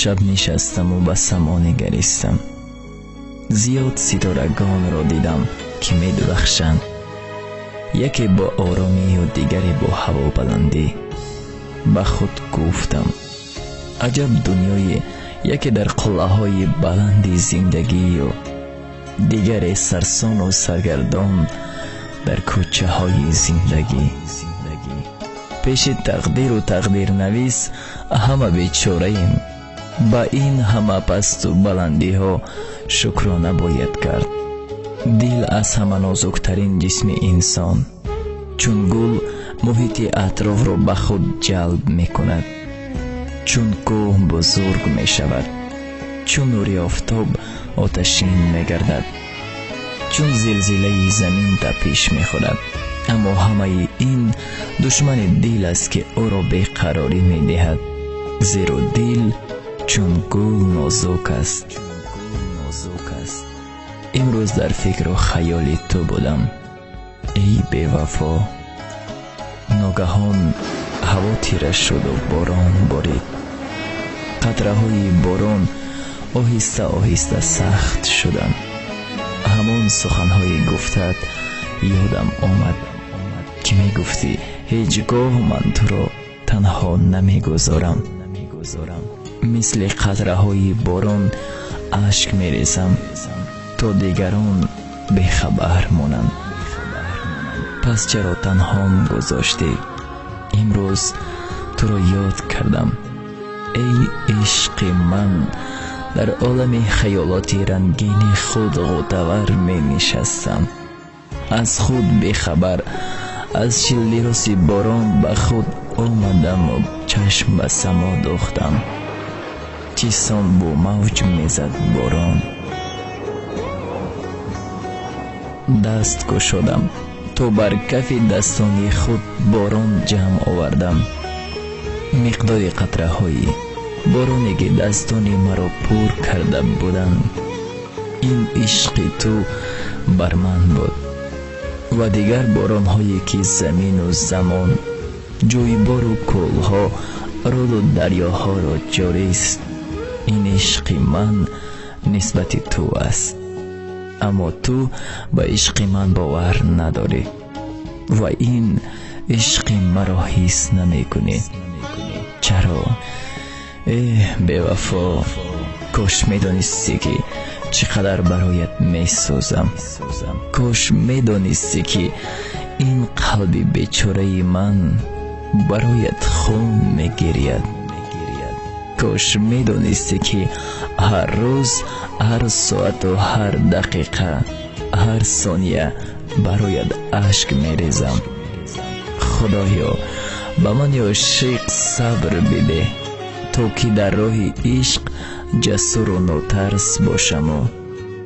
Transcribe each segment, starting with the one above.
شب نشستم و به سما نگریستم. زیاد ستارگان را دیدم که می درخشند، یکی با آرامی و دیگری با هوا بلندی. به خود گفتم عجب دنیای، یکی در قلعه‌های بلند زندگی و دیگری سرسان و سرگردان در کوچه های زندگی. پیش تقدیر و تقدیر نویس همه بیچاره ایم. با این همه پست و بلندی ها شکرانه باید کرد. دل از همه نازکترین جسم انسان، چون گل محیط اطراف را به خود جلب می کند، چون کوه بزرگ می شود، چون نور آفتاب آتشین می گردد، چون زلزله زمین تپش می خورد. اما همه این دشمن دل است که او را بیقراری می دهد، زیرا دل چون گل نازک است. امروز در فکر و خیال تو بودم ای بی وفا. ناگهان هوا تیره شد و باران بارید. قطره های باران آهسته آهسته سخت شدند. همان سخنهای گفتت یادم آمد که می گفتی هیچگاه من تو را تنها نمی گذارم. مثل قطره های باران اشک می ریزم تا دیگران بیخبر مانند. پس چرا تنهام گذاشتی؟ امروز تو را یاد کردم ای عشق من. در عالم خیالاتی رنگین خود غوطه‌ور می نشستم، از خود بیخبر. از شلیروس باران به خود آمدم و چشم به سما دوختم. چیسان با موج میزد باران. دست گشادم تو بر کف دستان خود باران جمع آوردم. مقدار قطره های بارانی که دستان مرا پر کرده بودند. این عشق تو بر من بود و دیگر باران هایی که زمین و زمان، جویبار و کلها، رود و دریاها را جاری است. این عشق من نسبت تو است، اما تو به عشق من باور نداری و این عشق مرا حس نمی کنی. چرا؟ بی وفا، کاش می دانستی که چقدر برایت می سوزم. کاش می دانستی که این قلب بیچاره من برایت خون می گرید. کاش می دانستی که هر روز، هر ساعت و هر دقیقه، هر ثانیه برایت اشک می ریزم. خدایا به من عاشق صبر بده تا که در راه عشق جسور و نوترس باشم و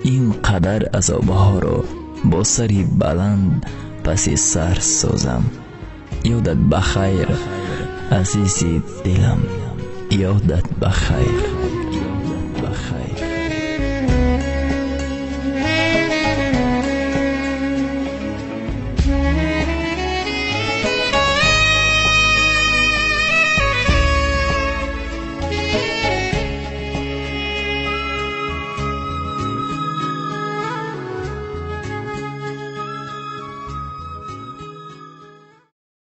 این قدر عذابها را با سری بلند پس سر سازم. یادت بخیر عزیزی دلم، یادت بخیر.